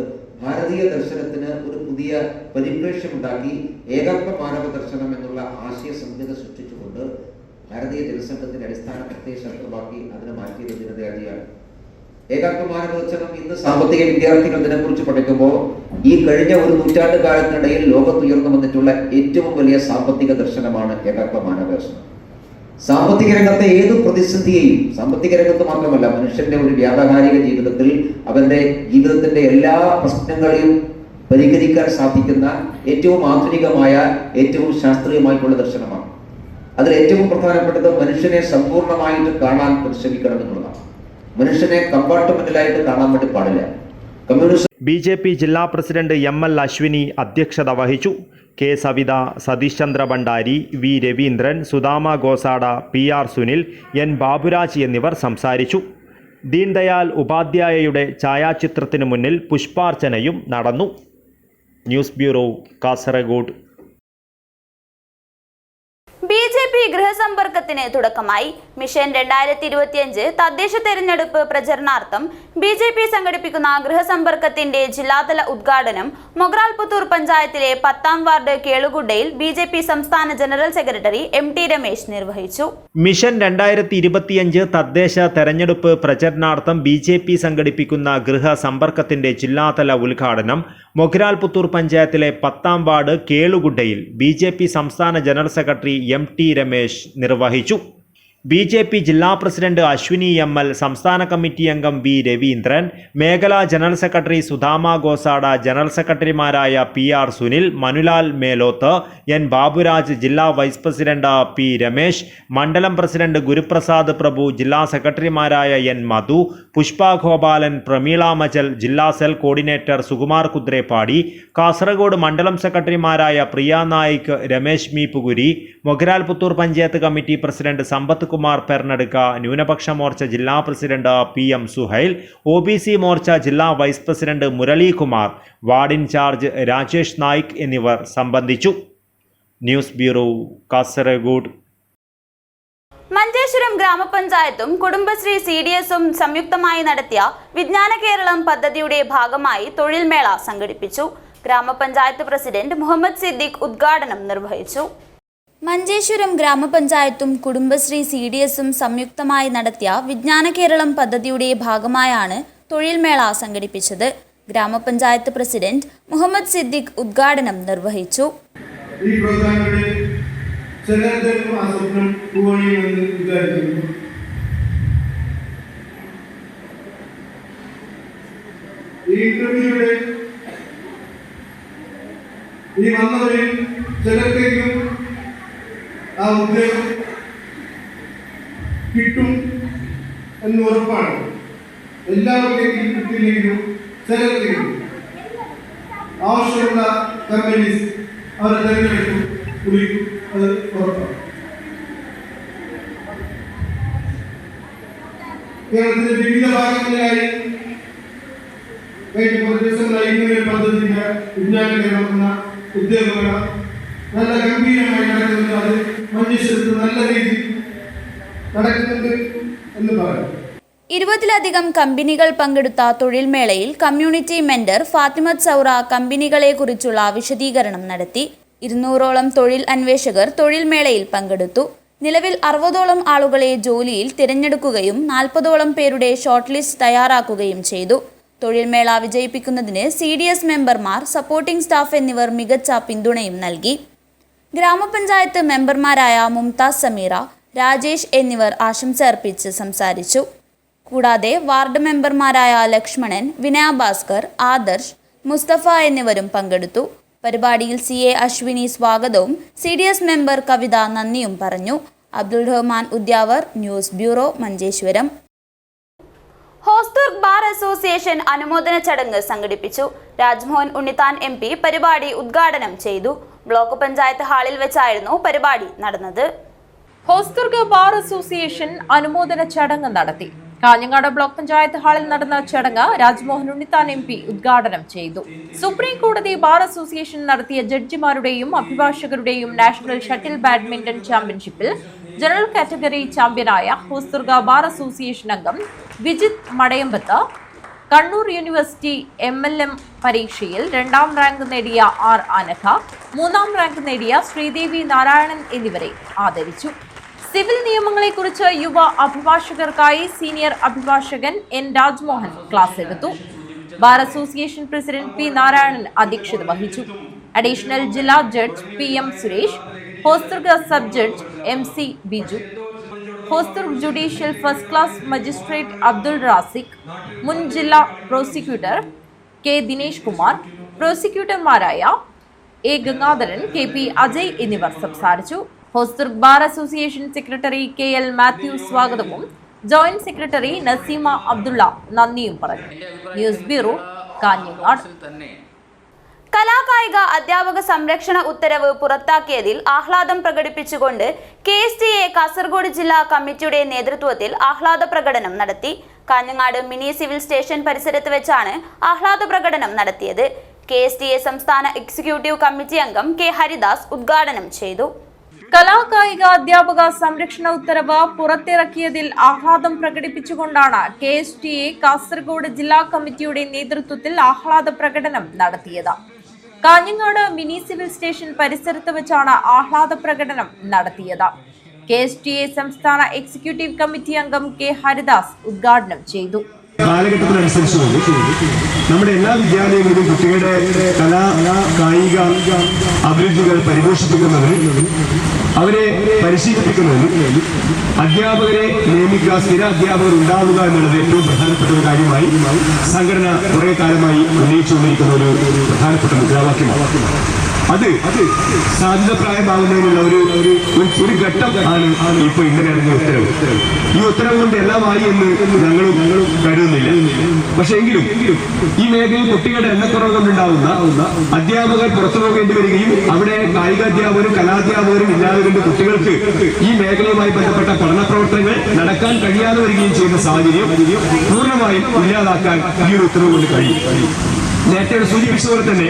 ഭാരതീയ ദർശനത്തിന് ഒരു പുതിയ പരിപ്രേക്ഷ്യമുണ്ടാക്കി ഏകാത്മ മാനവ ദർശനം എന്നുള്ള ആശയ സംഹിത സൃഷ്ടിച്ചുകൊണ്ട് ഭാരതീയ ജനസംഘത്തിന്റെ അടിസ്ഥാന പ്രത്യയശാസ്ത്രമാക്കി അതിനെ മാറ്റിയത് ദിനദയാലിയാണ്. ഏകാത്മ മാനവ ദർശനം ഇന്ന് സാമ്പത്തിക വിദ്യാർത്ഥികൾ ഇതിനെക്കുറിച്ച് പഠിക്കുമ്പോൾ ഈ കഴിഞ്ഞ ഒരു നൂറ്റാണ്ട് കാലത്തിനിടയിൽ ലോകത്തുയർന്നു വന്നിട്ടുള്ള ഏറ്റവും വലിയ സാമ്പത്തിക ദർശനമാണ് ഏകാത്മ മാനവ ദർശനം. സാമ്പത്തിക രംഗത്തെ ഏത് പ്രതിസന്ധിയെയും, സാമ്പത്തിക രംഗത്ത് മാത്രമല്ല, മനുഷ്യന്റെ ഒരു വ്യാവഹാരിക ജീവിതത്തിൽ അവന്റെ ജീവിതത്തിന്റെ എല്ലാ പ്രശ്നങ്ങളെയും പരിഹരിക്കാൻ സാധിക്കുന്ന ഏറ്റവും ആധുനികമായ, ഏറ്റവും ശാസ്ത്രീയമായിട്ടുള്ള ദർശനമാണ്. അതിൽ ഏറ്റവും പ്രധാനപ്പെട്ടത് മനുഷ്യനെ സമ്പൂർണ്ണമായിട്ട് കാണാൻ പരിശ്രമിക്കണം എന്നുള്ളതാണ്. മനുഷ്യനെ കമ്പാർട്ട്മെന്റിലായിട്ട് കാണാൻ വേണ്ടി പാടില്ല. കമ്മ്യൂണിസ്റ്റ് BJP ജില്ലാ പ്രസിഡന്റ് ML അശ്വിനി അധ്യക്ഷത വഹിച്ചു. K. Savitha, Satheesh Chandra Bhandari, V. Raveendran, Sudama Gosada, PR Sunil, N. Baburaj എന്നിവർ സംസാരിച്ചു. ദീൻ ദയാൽ ഉപാധ്യായയുടെ ഛായാചിത്രത്തിനു മുന്നിൽ പുഷ്പാർച്ചനയും നടന്നു. News bureau, Kasaragod. BJP ഗൃഹസമ്പർക്കത്തിന് തുടക്കമായി. മിഷൻ 2025 തദ്ദേശ തെരഞ്ഞെടുപ്പ് പ്രചരണാർത്ഥം BJP സംഘടിപ്പിക്കുന്ന ഗൃഹസമ്പർക്കത്തിന്റെ ജില്ലാതല ഉദ്ഘാടനം മൊഗ്രാൽപുത്തൂർ പഞ്ചായത്തിലെ 10ാം വാർഡ് കേളുഗുഡയിൽ BJP സംസ്ഥാന ജനറൽ സെക്രട്ടറി MT രമേശ് നിർവഹിച്ചു. മിഷൻ 2025 തദ്ദേശ തെരഞ്ഞെടുപ്പ് പ്രചരണാർത്ഥം BJP സംഘടിപ്പിക്കുന്ന ഗൃഹസമ്പർക്കത്തിന്റെ ജില്ലാതല ഉദ്ഘാടനം മൊഗ്രാൽപുത്തൂർ പഞ്ചായത്തിലെ 10ാം വാർഡ് കേളുഗുഡയിൽ BJP സംസ്ഥാന ജനറൽ സെക്രട്ടറി MT രമേശ് നിർവഹിച്ചു. BJP ജില്ലാ പ്രസിഡന്റ് അശ്വിനി ML, സംസ്ഥാന കമ്മിറ്റി അംഗം V. രവീന്ദ്രൻ, മേഖലാ general secretary Sudama Gosada, general സെക്രട്ടറിമാരായ PR സുനിൽ, മനുലാൽ മേലോത്ത്, N. ബാബുരാജ്, ജില്ലാ വൈസ് പ്രസിഡന്റ് P. രമേശ്, മണ്ഡലം പ്രസിഡന്റ് ഗുരുപ്രസാദ് പ്രഭു, ജില്ലാ സെക്രട്ടറിമാരായ N. മധു, പുഷ്പ ഗോപാലൻ, പ്രമീള മജൽ, ജില്ലാ സെൽ കോർഡിനേറ്റർ സുകുമാർ കുദ്രേപ്പാടി, കാസർഗോഡ് മണ്ഡലം സെക്രട്ടറിമാരായ പ്രിയ നായിക്, രമേശ് മീപ്പുകുരി, മൊഗ്രാൽപുത്തൂർ പഞ്ചായത്ത് കമ്മിറ്റി പ്രസിഡന്റ് സമ്പത്ത് കുമാർ പെർണടുക്ക, ന്യൂനപക്ഷ മോർച്ച ജില്ലാ president PM Suhail, OBC Morcha ജില്ലാ vice president Muralikumar, ward in charge Rajesh Naik എന്നിവർ സംബന്ധിച്ചു. News bureau, Kasaragod. മഞ്ചേശ്വരം ഗ്രാമപഞ്ചായത്തും കുടുംബശ്രീ CDSഉം സംയുക്തമായി നടത്തിയ വിജ്ഞാന കേരളം പദ്ധതിയുടെ ഭാഗമായി തൊഴിൽ മേള സംഘടിപ്പിച്ചു. ഗ്രാമപഞ്ചായത്ത് പ്രസിഡന്റ് മുഹമ്മദ് സിദ്ദിഖ് ഉദ്ഘാടനം നിർവഹിച്ചു. മഞ്ചേശ്വരം ഗ്രാമപഞ്ചായത്തും കുടുംബശ്രീ CDSഉം സംയുക്തമായി നടത്തിയ വിജ്ഞാന കേരളം പദ്ധതിയുടെ ഭാഗമായാണ് തൊഴിൽ മേള സംഘടിപ്പിച്ചത്. ഗ്രാമപഞ്ചായത്ത് പ്രസിഡന്റ് മുഹമ്മദ് സിദ്ദിഖ് ഉദ്ഘാടനം നിർവഹിച്ചു. ഈ പ്രോഗ്രാമിലൂടെ ചിലർക്കും ആ സ്വപ്നം പൂവണിയുമെന്ന് വിചാരിക്കുന്നു. ഈ ഇന്റർവ്യൂയുടെ ഈ വന്നവരിൽ ചിലർക്കെങ്കിലും ആ ഉദ്യോഗം കിട്ടും എന്ന് ഉറപ്പാണ്. എല്ലാവർക്കും കിട്ടിയില്ലെങ്കിലും ചിലർക്കെങ്കിലും ആവശ്യമുള്ള കമ്പനീസ് അവരെ തിരഞ്ഞെടുക്കും, കുറിക്കും, അത് ഉറപ്പാണ്. കേരളത്തിന്റെ വിവിധ ഭാഗങ്ങളിലായി കഴിഞ്ഞ കുറച്ച് ദിവസങ്ങളായി ഇങ്ങനെ പദ്ധതിയുടെ വിജ്ഞാന കേരളം എന്ന ഉദ്യോഗമേള നല്ല ഗംഭീരമായി നടക്കുന്നുണ്ട്. അത് മഞ്ചേശ്വരത്ത് നല്ല രീതിയിൽ നടക്കുന്നുണ്ട് എന്ന് പറയാം. 20ലധികം കമ്പനികൾ പങ്കെടുത്ത തൊഴിൽ മേളയിൽ കമ്മ്യൂണിറ്റി മെന്റർ ഫാത്തിമത്ത് സൗറ കമ്പനികളെ കുറിച്ചുള്ള വിശദീകരണം നടത്തി. 200ഓളം തൊഴിൽ അന്വേഷകർ തൊഴിൽ മേളയിൽ പങ്കെടുത്തു. നിലവിൽ 60ഓളം ആളുകളെ ജോലിയിൽ തിരഞ്ഞെടുക്കുകയും 40ഓളം പേരുടെ ഷോർട്ട് ലിസ്റ്റ് തയ്യാറാക്കുകയും ചെയ്തു. തൊഴിൽ മേള വിജയിപ്പിക്കുന്നതിന് CDS മെമ്പർമാർ, സപ്പോർട്ടിംഗ് സ്റ്റാഫ് എന്നിവർ മികച്ച പിന്തുണയും നൽകി. ഗ്രാമപഞ്ചായത്ത് മെമ്പർമാരായ മുംതാസ് സമീറ, രാജേഷ് എന്നിവർ ആശംസ അർപ്പിച്ച് സംസാരിച്ചു. കൂടാതെ വാർഡ് മെമ്പർമാരായ ലക്ഷ്മണൻ, വിനയ ഭാസ്കർ, ആദർശ്, മുസ്തഫ എന്നിവരും പങ്കെടുത്തു. പരിപാടിയിൽ CA അശ്വിനി സ്വാഗതവും CDS മെമ്പർ കവിത നന്ദിയും പറഞ്ഞു. Abdul Rahman Udyavar, news bureau, Manjeshwaram. Hosdurg bar association അനുമോദന ചടങ്ങ് സംഘടിപ്പിച്ചു. രാജ്മോഹൻ ഉണ്ണിത്താൻ MP പരിപാടി ഉദ്ഘാടനം ചെയ്തു. ബ്ലോക്ക് പഞ്ചായത്ത് ഹാളിൽ വെച്ചായിരുന്നു പരിപാടി നടന്നത്. ഹോസ്ദുർഗ് ബാർ അസോസിയേഷൻ അനുമോദന ചടങ്ങ് നടത്തി. കാഞ്ഞങ്ങാട് ബ്ലോക്ക് പഞ്ചായത്ത് ഹാളിൽ നടന്ന ചടങ്ങ് രാജ്മോഹൻ ഉണ്ണിത്താൻ MP ഉദ്ഘാടനം ചെയ്തു. സുപ്രീം കോടതി ബാർ അസോസിയേഷൻ നടത്തിയ ജഡ്ജിമാരുടെയും അഭിഭാഷകരുടെയും നാഷണൽ ഷട്ടിൽ ബാഡ്മിന്റൺ ചാമ്പ്യൻഷിപ്പിൽ ജനറൽ കാറ്റഗറി ചാമ്പ്യനായ ഹോസ്ദുർഗ് ബാർ അസോസിയേഷൻ അംഗം വിജിത് മടയമ്പത്ത് കണ്ണൂർ യൂണിവേഴ്സിറ്റി MLM പരീക്ഷയിൽ 2ാം റാങ്ക് നേടിയ R. അനഘ, 3ാം റാങ്ക് നേടിയ ശ്രീദേവി നാരായണൻ എന്നിവരെ ആദരിച്ചു. സിവിൽ നിയമങ്ങളെക്കുറിച്ച് യുവ അഭിഭാഷകർക്കായി സീനിയർ അഭിഭാഷകൻ N. രാജ്മോഹൻ ക്ലാസ് എടുത്തു. Bar association president P. Narayanan അധ്യക്ഷത വഹിച്ചു. അഡീഷണൽ ജില്ലാ judge PM. Suresh, Hosdurg sub judge MC. Biju, Hosdurg judicial first class magistrate Abdul Raziq, മുൻ ജില്ലാ പ്രോസിക്യൂട്ടർ K. ദിനേശ് കുമാർ, പ്രോസിക്യൂട്ടർമാരായ A. ഗംഗാധരൻ, KP. അജയ് എന്നിവർ സംസാരിച്ചു. Hosdurg bar association secretary KL. Mathew സ്വാഗതവും ജോയിന്റ് സെക്രട്ടറി നസീമ അബ്ദുള്ള നന്ദിയും പറഞ്ഞു. News bureau, Kanhangad. കലാകായിക അധ്യാപക സംരക്ഷണ ഉത്തരവ് പുറത്താക്കിയതിൽ ആഹ്ലാദം പ്രകടിപ്പിച്ചുകൊണ്ട് KSTA കാസർഗോഡ് ജില്ലാ കമ്മിറ്റിയുടെ നേതൃത്വത്തിൽ ആഹ്ലാദ പ്രകടനം നടത്തി. കാഞ്ഞങ്ങാട് മിനി സിവിൽ സ്റ്റേഷൻ പരിസരത്ത് വെച്ചാണ് ആഹ്ലാദ പ്രകടനം നടത്തിയത്. KSTA സംസ്ഥാന എക്സിക്യൂട്ടീവ് കമ്മിറ്റി അംഗം K. ഹരിദാസ് ഉദ്ഘാടനം ചെയ്തു. കലാകായിക അധ്യാപക സംരക്ഷണ ഉത്തരവ് പുറത്തിറക്കിയതിൽ ആഹ്ലാദം പ്രകടിപ്പിച്ചുകൊണ്ടാണ് KSTA കാസർഗോഡ് ജില്ലാ കമ്മിറ്റിയുടെ നേതൃത്വത്തിൽ ആഹ്ലാദ പ്രകടനം നടത്തിയത്. കാഞ്ഞങ്ങാട് മിനി സിവിൽ സ്റ്റേഷൻ പരിസരത്ത് വെച്ചാണ് ആഹ്ലാദ പ്രകടനം നടത്തിയത്. KSTA സംസ്ഥാന എക്സിക്യൂട്ടീവ് കമ്മിറ്റി അംഗം K. ഹരിദാസ് ഉദ്ഘാടനം ചെയ്തു. കാലഘട്ടത്തിനനുസരിച്ച് നമ്മുടെ എല്ലാ വിദ്യാലയങ്ങളിലും കുട്ടികളുടെ കായിക അഭിരുചികൾ പരിപോഷിപ്പിക്കുന്നതിന്, അവരെ പരിശീലിപ്പിക്കുന്നതിന് അധ്യാപകരെ നിയമിക്കുക, സ്ഥിര അധ്യാപകർ ഉണ്ടാവുക എന്നുള്ളത് ഏറ്റവും പ്രധാനപ്പെട്ട ഒരു കാര്യമായി സംഘടന കുറെ കാലമായി ഉന്നയിച്ചുകൊണ്ടിരിക്കുന്ന ഒരു പ്രധാനപ്പെട്ട മുദ്രാവാക്യമാണ്. അത് സാധ്യതപ്രായമാകുന്നതിനുള്ള ഒരു ഘട്ടം ആണ് ഇപ്പോൾ ഇന്നലെ ഇറങ്ങിയ ഉത്തരവ്. ഈ ഉത്തരവ് കൊണ്ട് എല്ലാമായി എന്ന് ഞങ്ങളും കരുതുന്നില്ല. പക്ഷെ എങ്കിലും ഈ മേഖലയിൽ കുട്ടികളുടെ എണ്ണക്കുറവ് കൊണ്ടുണ്ടാവുന്ന അധ്യാപകർ പുറത്തു പോകേണ്ടി വരികയും അവിടെ കായികാധ്യാപകരും കലാധ്യാപകരും ഇല്ലാതെ കൊണ്ട് കുട്ടികൾക്ക് ഈ മേഖലയുമായി ബന്ധപ്പെട്ട പഠന പ്രവർത്തനങ്ങൾ നടക്കാൻ കഴിയാതെ വരികയും ചെയ്യുന്ന സാഹചര്യം പൂർണ്ണമായും ഇല്ലാതാക്കാൻ ഈ ഒരു ഉത്തരവ് കൊണ്ട് കഴിയും. നേരത്തെ സൂചിപ്പിച്ചതുപോലെ തന്നെ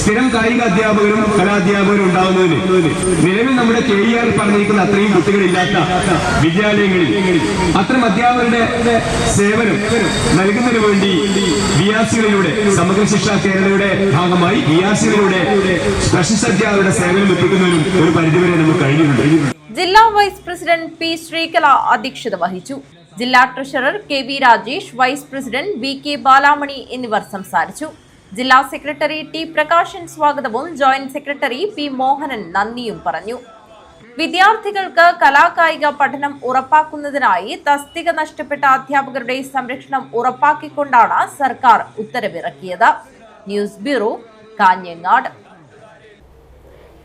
സ്ഥിരം കായിക അധ്യാപകരും കലാധ്യാപകരും ഉണ്ടാവുന്നതിന് നിലവിൽ നമ്മുടെ KER പറഞ്ഞിരിക്കുന്ന അത്രയും കുട്ടികളില്ലാത്ത വിദ്യാലയങ്ങളിൽ അത്തരം അധ്യാപകരുടെ സേവനം നൽകുന്നതിന് വേണ്ടി BRC-കളിലൂടെ സമഗ്ര ശിക്ഷാ കേരളയുടെ ഭാഗമായി BRC-കളിലൂടെ സ്പെഷ്യൽ അധ്യാപകരുടെ സേവനം എത്തിക്കുന്നതിനും ഒരു പരിധിവരെ നമുക്ക് കഴിഞ്ഞിട്ടുണ്ട്. ജില്ലാ വൈസ് പ്രസിഡന്റ് P. ശ്രീകല അധ്യക്ഷത വഹിച്ചു. ജില്ലാ treasurer KV. Rajesh, vice president VK. Balamani എന്നിവർ സംസാരിച്ചു. ജില്ലാ സെക്രട്ടറി T. പ്രകാശൻ സ്വാഗതവും ജോയിന്റ് സെക്രട്ടറി P. മോഹനൻ നന്ദിയും പറഞ്ഞു. വിദ്യാർത്ഥികൾക്ക് കലാകായിക പഠനം ഉറപ്പാക്കുന്നതിനായി തസ്തിക നഷ്ടപ്പെട്ട അധ്യാപകരുടെ സംരക്ഷണം ഉറപ്പാക്കിക്കൊണ്ടാണ് സർക്കാർ ഉത്തരവിറക്കിയത്. News bureau, Kanhangad.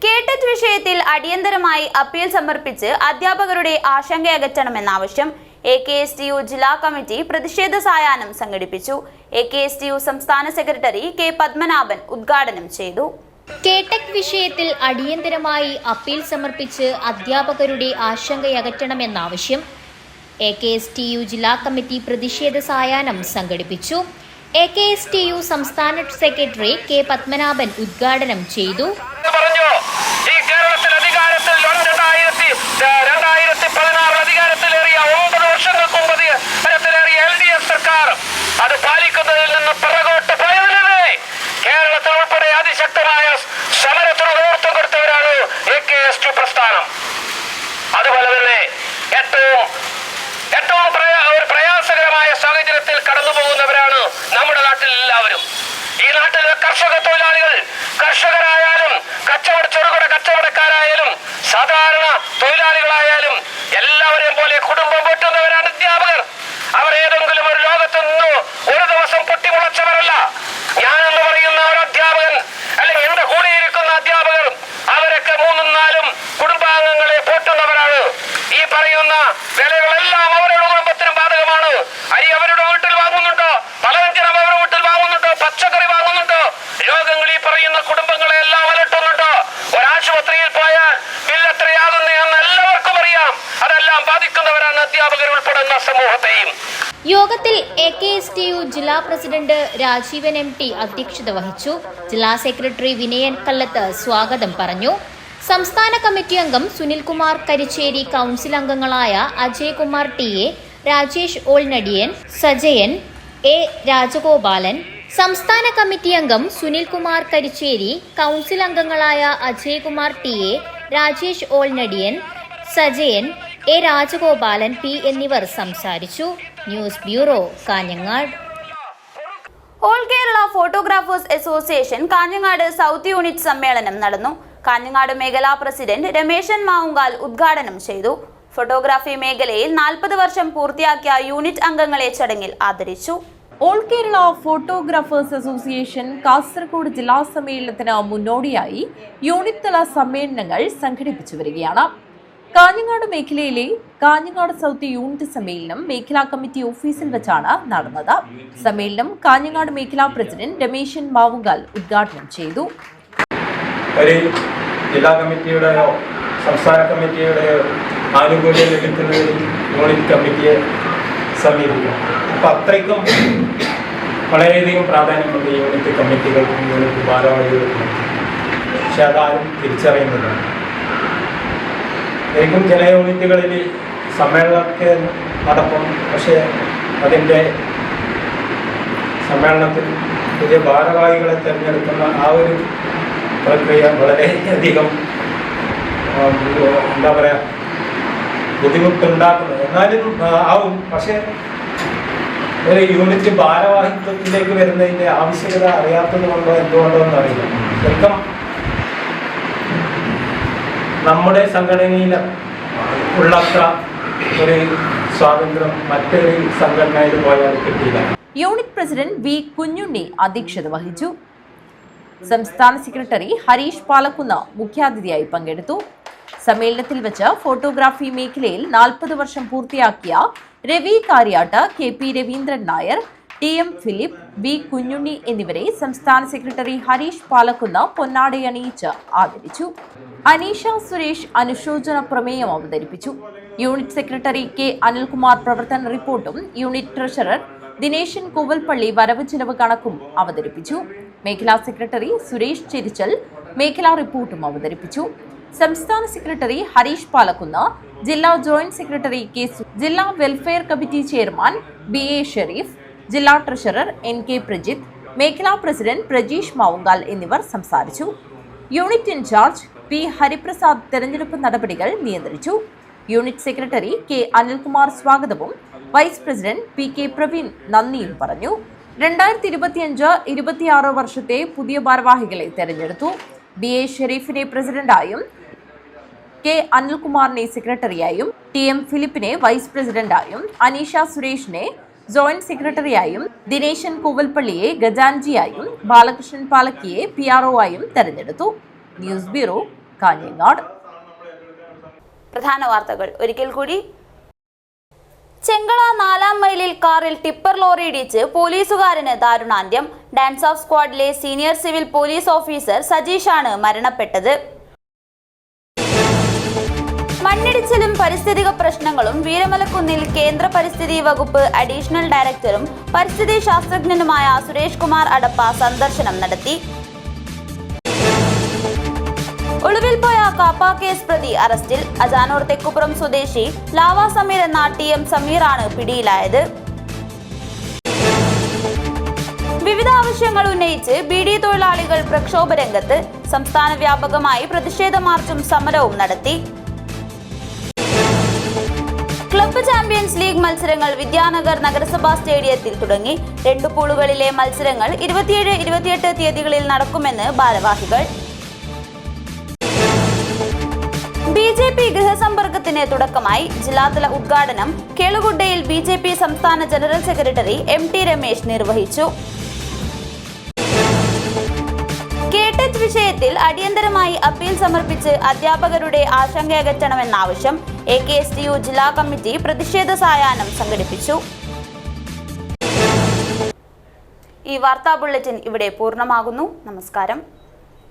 കേട്ടറ്റ് വിഷയത്തിൽ അടിയന്തരമായി അപ്പീൽ സമർപ്പിച്ച് അധ്യാപകരുടെ ആശങ്കയകറ്റണമെന്ന ആവശ്യം AKSTU ജില്ലാ കമ്മിറ്റി പ്രതിഷേധ സായാഹ്നം സംഘടിപ്പിച്ചു. AKSTU സംസ്ഥാന സെക്രട്ടറി K. പത്മനാഭൻ ഉദ്ഘാടനം ചെയ്തു. കേട്ടറ്റ് വിഷയത്തിൽ അടിയന്തരമായി അപ്പീൽ സമർപ്പിച്ച് അധ്യാപകരുടെ ആശങ്കയകറ്റണമെന്ന ആവശ്യം AKSTU ജില്ലാ കമ്മിറ്റി പ്രതിഷേധ സായാഹ്നം സംഘടിപ്പിച്ചു. AKSTU സംസ്ഥാന സെക്രട്ടറി K. പത്മനാഭൻ ഉദ്ഘാടനം ചെയ്തു. 2016 അധികാരത്തിലേറിയ 9 വർഷങ്ങൾക്ക് മുമ്പ് LDF സർക്കാർ അത് പാലിക്കുന്നതിൽ നിന്ന് പിറകോട്ട് പോയതിനെ കേരളത്തിൽ ഉൾപ്പെടെ അതിശക്തമായ സമരത്തിന് നേതൃത്വം കൊടുത്തവരാണ് AKSTU പ്രസ്ഥാനം. അതുപോലെ തന്നെ ഏറ്റവും ഒരു പ്രയാസകരമായ സാഹചര്യത്തിൽ കടന്നു പോകുന്നവരാണ് നമ്മുടെ നാട്ടിൽ എല്ലാവരും. ഈ നാട്ടിലെ കർഷക തൊഴിലാളികൾ, കർഷകരായാലും ചെറുകിട കച്ചവടക്കാരായാലും സാധാരണ തൊഴിലാളികളായാലും എല്ലാവരെയും പോലെ കുടുംബം പൊട്ടുന്നവരാണ് അധ്യാപകർ. അവർ ഏതെങ്കിലും ഒരു ലോകത്ത് നിന്നോ ഒരു ദിവസം പൊട്ടിമുളച്ചവരല്ല. ഞാനെന്ന് പറയുന്ന ഒരു അധ്യാപകൻ, അല്ലെങ്കിൽ എന്റെ കൂടെ ഇരിക്കുന്ന അധ്യാപകർ, അവരൊക്കെ 3ഉം 4ഉം കുടുംബാംഗങ്ങളെ പൊട്ടുന്നവരാണ്. ഈ പറയുന്ന വിലകളെല്ലാം അവരുടെ കുടുംബത്തിനും ബാധകമാണ്. അരി അവരുടെ വീട്ടിൽ വാങ്ങുന്നുണ്ടോ? പലവ്യഞ്ജനം അവരുടെ വീട്ടിൽ വാങ്ങുന്നുണ്ടോ? പച്ചക്കറി വാങ്ങുന്നുണ്ടോ? രോഗങ്ങൾ ഈ പറയുന്ന കുടുംബങ്ങളെ എല്ലാം അലട്ടുന്നുണ്ടോ? ഒരാശുപത്രിയിൽ പോയാൽ ബില്ല് എത്രയാകുന്നതെന്ന് എല്ലാവർക്കും അറിയാം. അതെല്ലാം ബാധിക്കുന്നവരാണ് അധ്യാപകർ ഉൾപ്പെടുന്ന സമൂഹത്തെയും. യോഗത്തിൽ AKSTU ജില്ലാ പ്രസിഡന്റ് രാജീവൻ MT അധ്യക്ഷത വഹിച്ചു. ജില്ലാ സെക്രട്ടറി വിനയൻ കല്ലത്ത് സ്വാഗതം പറഞ്ഞു. സംസ്ഥാന കമ്മിറ്റി അംഗം സുനിൽകുമാർ കരിച്ചേരി, കൗൺസിൽ അംഗങ്ങളായ അജയ് കുമാർ TA, രാജേഷ് ഓൾനടിയൻ, സജയൻ, എ രാജഗോപാലൻ, സംസ്ഥാന കമ്മിറ്റി അംഗം സുനിൽകുമാർ കരിച്ചേരി, കൗൺസിൽ അംഗങ്ങളായ Ajaykumar T A, Rajesh Olnadiyan, Sajayan, A Rajagopalan P എന്നിവർ സംസാരിച്ചു. News bureau, Kanhangad. All Kerala photographers association Kanhangad south unit സമ്മേളനം നടന്നു. കാഞ്ഞങ്ങാട് മേഖലാ പ്രസിഡന്റ് രമേശൻ മാവുങ്കാൽ ഉദ്ഘാടനം ചെയ്തു. ഫോട്ടോഗ്രാഫി മേഖലയിൽ 40 വർഷം പൂർത്തിയാക്കിയ യൂണിറ്റ് അംഗങ്ങളെ ചടങ്ങിൽ ആദരിച്ചു. All Kerala photographers association Kasaragod ജില്ലാ സമ്മേളനത്തിന് മുന്നോടിയായി യൂണിറ്റ് തല സമ്മേളനങ്ങൾ സംഘടിപ്പിച്ചു വരികയാണ്. കാഞ്ഞങ്ങാട് മേഖലയിലെ കാഞ്ഞങ്ങാട് സൗത്ത് യൂണിറ്റ് സമ്മേളനം മേഖലാ കമ്മിറ്റി ഓഫീസിൽ വെച്ചാണ് നടന്നത്. സമ്മേളനം കാഞ്ഞങ്ങാട് മേഖലാ പ്രസിഡന്റ് രമേശൻ മാവുങ്കാൽ ഉദ്ഘാടനം ചെയ്തു. ജില്ലാ കമ്മിറ്റിയുടെയോ സംസ്ഥാന കമ്മിറ്റിയുടെയോ ആനുകൂല്യം ലഭിക്കുന്നതിൽ യൂണിറ്റ് കമ്മിറ്റിയെ സമീപിക്കും. അപ്പം അത്രയ്ക്കും വളരെയധികം പ്രാധാന്യമുണ്ട് യൂണിറ്റ് കമ്മിറ്റികൾക്കും യൂണിറ്റ് ഭാരവാഹികൾക്കും. പക്ഷെ അതാരും തിരിച്ചറിയുന്നില്ല. ശരിക്കും ചില യൂണിറ്റുകളിൽ സമ്മേളനമൊക്കെ നടക്കും. പക്ഷേ അതിൻ്റെ സമ്മേളനത്തിൽ പുതിയ ഭാരവാഹികളെ തിരഞ്ഞെടുക്കുന്ന ആ ഒരു പ്രക്രിയ വളരെയധികം എന്താ പറയുക ബുദ്ധിമുട്ടുണ്ടാക്കുന്നത്. എന്നാലും ആവും. പക്ഷേ ഒരു യൂണിറ്റ് ഭാരവാഹിത്വത്തിലേക്ക് വരുന്നതിൻ്റെ ആവശ്യകത അറിയാത്തത് കൊണ്ടോ എന്തുകൊണ്ടോ എന്നറിയില്ല. ശരിക്കും നമ്മുടെ സംഘടനയിൽ ഉള്ളത്ര ഒരു സ്വാതന്ത്ര്യം മറ്റൊരു സംഘടനയിൽ പോയാൽ കിട്ടിയില്ല. യൂണിറ്റ് പ്രസിഡന്റ് വി കുഞ്ഞുണ്ണി അധ്യക്ഷത വഹിച്ചു. സംസ്ഥാന സെക്രട്ടറി ഹരീഷ് പാലക്കുന്ന് മുഖ്യാതിഥിയായി പങ്കെടുത്തു. സമ്മേളനത്തിൽ വെച്ച് ഫോട്ടോഗ്രാഫി മേഖലയിൽ 40 വർഷം പൂർത്തിയാക്കിയ Ravi Kariyat, K P Raveendran Nair, T M Philip, V Kunhunni എന്നിവരെ സംസ്ഥാന സെക്രട്ടറി ഹരീഷ് പാലക്കുന്ന് പൊന്നാടയണിയിച്ച് ആദരിച്ചു. അനീഷ സുരേഷ് അനുശോചന പ്രമേയം അവതരിപ്പിച്ചു. യൂണിറ്റ് സെക്രട്ടറി കെ അനിൽകുമാർ പ്രവർത്തന റിപ്പോർട്ടും യൂണിറ്റ് ട്രഷറർ ദിനേശൻ കോവൽപ്പള്ളി വരവ് ചിലവ് കണക്കും അവതരിപ്പിച്ചു. മേഖലാ സെക്രട്ടറി സുരേഷ് ചെരിച്ചൽ മേഖലാ റിപ്പോർട്ടും അവതരിപ്പിച്ചു. സംസ്ഥാന സെക്രട്ടറി ഹരീഷ് പാലക്കുന്ന്, ജില്ലാ ജോയിന്റ് സെക്രട്ടറി കെ ജില്ലാ welfare committee chairman B A Sharif, ജില്ലാ ട്രഷറർ എൻ കെ പ്രജിത്ത്, മേഖലാ പ്രസിഡന്റ് പ്രജീഷ് മാവുങ്കാൽ എന്നിവർ സംസാരിച്ചു. യൂണിറ്റ് ഇൻചാർജ് പി ഹരിപ്രസാദ് തെരഞ്ഞെടുപ്പ് നടപടികൾ നിയന്ത്രിച്ചു. യൂണിറ്റ് സെക്രട്ടറി കെ അനിൽകുമാർ സ്വാഗതവും vice president P K Praveen നന്ദിയും പറഞ്ഞു. 2025-26 വർഷത്തെ പുതിയ ഭാരവാഹികളെ തെരഞ്ഞെടുത്തു. ബി എ ഷെരീഫിനെ പ്രസിഡന്റായും കെ അനിൽകുമാറിനെ സെക്രട്ടറിയായും ടി എം ഫിലിപ്പിനെ വൈസ് പ്രസിഡന്റായും അനീഷ സുരേഷിനെ ജോയിന്റ് സെക്രട്ടറിയായും ദിനേശൻ കോവൽപ്പള്ളിയെ ഖജാൻജിയായും ബാലകൃഷ്ണൻ പാലക്കിയെ PRO ആയും തെരഞ്ഞെടുത്തു. News bureau, Kanhangad. പ്രധാന വാർത്തകൾ ഒരിക്കൽ കൂടി. ചെങ്കള 4-ാം മൈലിൽ കാറിൽ ടിപ്പർ ലോറി ഇടിച്ച് പോലീസുകാരന് ദാരുണാന്ത്യം. ഡാൻസ് ഓഫ് സ്ക്വാഡിലെ സീനിയർ സിവിൽ പോലീസ് ഓഫീസർ സജീഷാണ് മരണപ്പെട്ടത്. മണ്ണിടിച്ചിലും പരിസ്ഥിതിക പ്രശ്നങ്ങളും വീരമലക്കുന്നിൽ കേന്ദ്ര പരിസ്ഥിതി വകുപ്പ് അഡീഷണൽ ഡയറക്ടറും പരിസ്ഥിതി ശാസ്ത്രജ്ഞനുമായ സുരേഷ് കുമാർ അടപ്പ സന്ദർശനം നടത്തി. ഒളിവിൽ പോയ കാപ്പ കേസ് പ്രതി അറസ്റ്റിൽ. അജാനൂർ തെക്കുപുറം സ്വദേശി ലാവ സമീർ എന്ന TM സമീറാണ് പിടിയിലായത്. വിവിധ ആവശ്യങ്ങൾ ഉന്നയിച്ച് BD തൊഴിലാളികൾ പ്രക്ഷോഭ രംഗത്ത്. സംസ്ഥാന വ്യാപകമായി പ്രതിഷേധ മാർച്ചും സമരവും നടത്തി. ക്ലബ്ബ് ചാമ്പ്യൻസ് ലീഗ് മത്സരങ്ങൾ വിദ്യാനഗർ നഗരസഭാ സ്റ്റേഡിയത്തിൽ തുടങ്ങി. 2 പൂളുകളിലെ മത്സരങ്ങൾ 27-28 തീയതികളിൽ നടക്കുമെന്ന് ഭാരവാഹികൾ. BJP ഗൃഹസമ്പർക്കത്തിന് തുടക്കമായി. ജില്ലാതല ഉദ്ഘാടനം കേളുഗുഡയിൽ BJP സംസ്ഥാന ജനറൽ സെക്രട്ടറി MT രമേശ് നിർവഹിച്ചു. കേട്ടറ്റ് വിഷയത്തിൽ അടിയന്തരമായി അപ്പീൽ സമർപ്പിച്ച് അധ്യാപകരുടെ ആശങ്കയകറ്റണമെന്നാവശ്യം. AKSTU ജില്ലാ കമ്മിറ്റി പ്രതിഷേധ സായാഹ്നം സംഘടിപ്പിച്ചു. ഈ വാർത്താ ബുള്ളറ്റിൻ ഇവിടെ പൂർണ്ണമാകുന്നു. നമസ്കാരം.